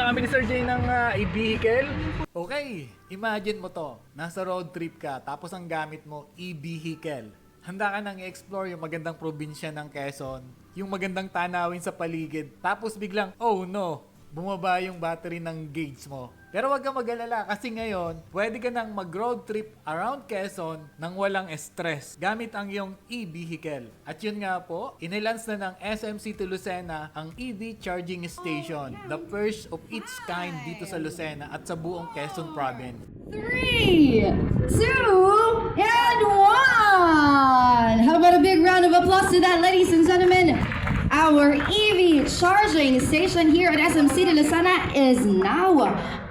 na kami ni Sir Jay ng e-vehicle. Okay, imagine mo to. Nasa road trip ka, tapos ang gamit mo, e-vehicle. Handa ka nang i-explore yung magandang probinsya ng Quezon, yung magandang tanawin sa paligid, tapos biglang, oh no, bumaba yung battery ng gauge mo. Pero wag kang mag-alala kasi ngayon, pwede ka nang mag-road trip around Quezon nang walang stress gamit ang iyong e-vehicle. At yun nga po, inilans na ng SM City Lucena ang EV charging station, the first of its kind dito sa Lucena at sa buong Quezon Province. 3, 2, and 1! How about a big round of applause to that, ladies and gentlemen? Our EV charging station here at SM City Lucena is now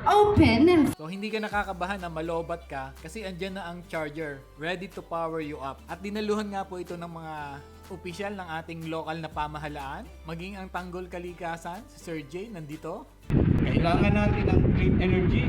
open. So hindi ka nakakabahan na malobat ka kasi andyan na ang charger ready to power you up. At dinaluhan nga po ito ng mga opisyal ng ating lokal na pamahalaan, maging ang Tanggol Kalikasan, si Sir Jay nandito. Kailangan natin ng clean energy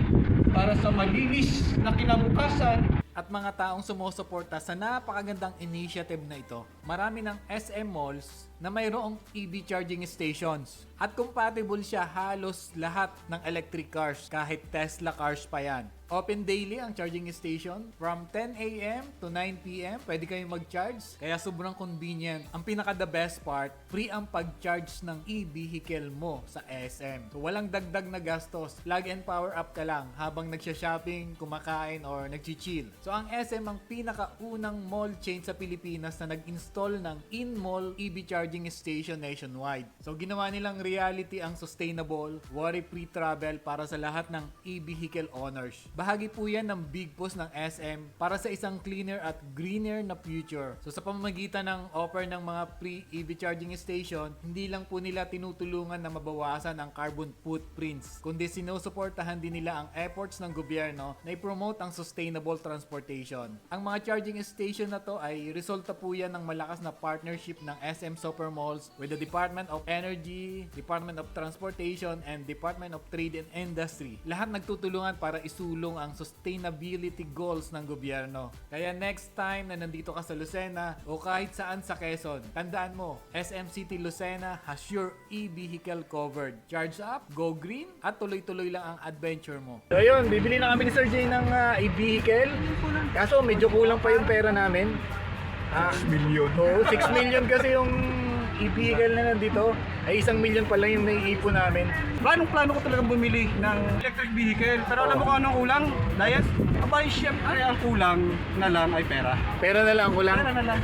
para sa malinis na kinabukasan. At mga taong sumusuporta sa napakagandang initiative na ito. Marami ng SM malls na mayroong EV charging stations. At compatible siya halos lahat ng electric cars, kahit Tesla cars pa yan. Open daily ang charging station from 10 a.m. to 9 p.m. Pwede kayong mag-charge, kaya sobrang convenient. Ang pinaka the best part, free ang pag-charge ng e-vehicle mo sa SM. So walang dagdag na gastos. Plug and power up ka lang habang nagsha-shopping, kumakain, or nagchi-chill. So ang SM ang pinakaunang mall chain sa Pilipinas na nag-install ng in-mall EV charging station nationwide. So ginawa nilang reality ang sustainable, worry-free travel para sa lahat ng e-vehicle owners. Bahagi po yan ng big push ng SM para sa isang cleaner at greener na future. So sa pamamagitan ng offer ng mga free EV charging station, hindi lang po nila tinutulungan na mabawasan ang carbon footprints, kundi sinusuportahan din nila ang efforts ng gobyerno na i-promote ang sustainable transportation. Ang mga charging station na to ay resulta po yan ng malakas na partnership ng SM Supermalls with the Department of Energy, Department of Transportation, and Department of Trade and Industry. Lahat nagtutulungan para isulong ang sustainability goals ng gobyerno. Kaya next time na nandito ka sa Lucena o kahit saan sa Quezon, tandaan mo, SM City Lucena has your e-vehicle covered. Charge up, go green, at tuloy-tuloy lang ang adventure mo. So ayun, bibili na kami ni Sir Jay ng e-vehicle. Kaso medyo kulang pa yung pera namin. 6 million. Oo, 6 million kasi yung e-vehicle na nandito ay 1 million pa lang yung naiipon namin. Plano ko talagang bumili ng electric vehicle. Pero alam mo kung anong kulang? Diet? Abay, syempre ang kulang na lang ay pera. Pera na lang kulang? Pera na lang.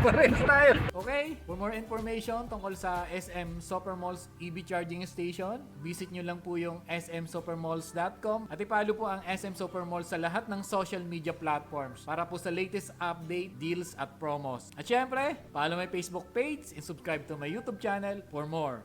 Parehas tayo. Okay, for more information tungkol sa SM Supermalls EV Charging Station, visit nyo lang po yung smsupermalls.com at ipalo po ang SM Supermalls sa lahat ng social media platforms para po sa latest update, deals at promos. At syempre, follow my Facebook page and subscribe to my YouTube channel for more.